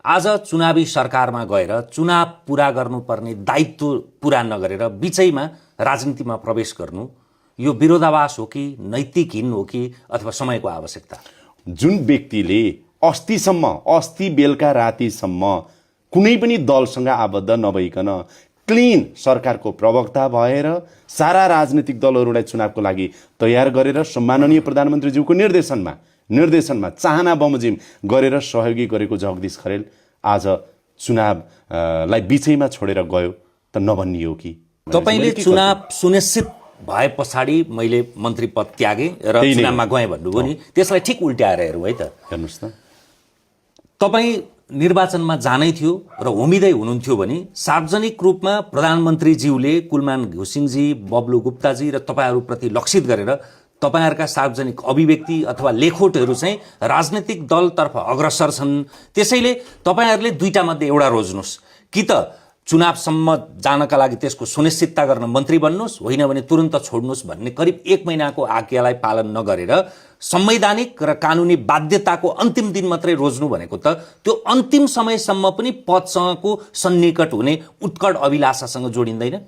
आज चुनावी सरकारमा गएर चुनाव पूरा गर्नुपर्ने दायित्व पूरा नगरेर बिचैमा राजनीतिमा प्रवेश गर्नु यो विरोधाभास हो कि नैतिकहीन हो कि अथवा समयको आवश्यकता? जुन व्यक्तिले अस्ति बेलुका रातिसम्म कुनै पनि दलसँग आबद्ध नभइकन क्लिन सरकारको प्रवक्ता भएर सारा राजनीतिक दलहरूलाई चुनावको लागि तयार गरेर सम्माननीय प्रधानमन्त्रीज्यूको निर्देशनमा चाहना बमोजिम गरेर सहयोगी गरेको जगदीश खरेल आज चुनावलाई बिचैमा छोडेर गयो त नभनियो कि? तपाईले चुनाव सुनिश्चित भए पछाडि मैले मन्त्री पद त्यागे र चुनावमा गएँ भन्नुभयो नि, त्यसलाई ठिक उल्ट्याएर हेरौँ है त। हेर्नुहोस् त, तपाईँ निर्वाचनमा जानै थियो र उम्मिदै हुनुहुन्थ्यो भने सार्वजनिक रूपमा प्रधानमन्त्रीज्यूले कुलमान घिसिङजी, बब्लु गुप्ताजी र तपाईँहरूप्रति लक्षित गरेर तपाईहरुका सार्वजनिक अभिव्यक्ति अथवा लेखोटहरू चाहिँ राजनीतिक दलतर्फ अग्रसर छन्, त्यसैले तपाईहरुले दुईटा मध्ये एउटा रोज्नुस्, कि त चुनावसम्म जानका लागि त्यसको सुनिश्चितता गर्न मन्त्री बन्नुस्, होइन भने तुरन्त छोड्नुस् भन्ने करिब 1 महिनाको आज्ञालाई पालन नगरेर संवैधानिक र कानुनी बाध्यताको अन्तिम दिन मात्रै रोज्नु भनेको त त्यो अन्तिम समयसम्म पनि पदसँगको सन्निकट हुने उत्कट अभिलाषासँग जोडिँदैन।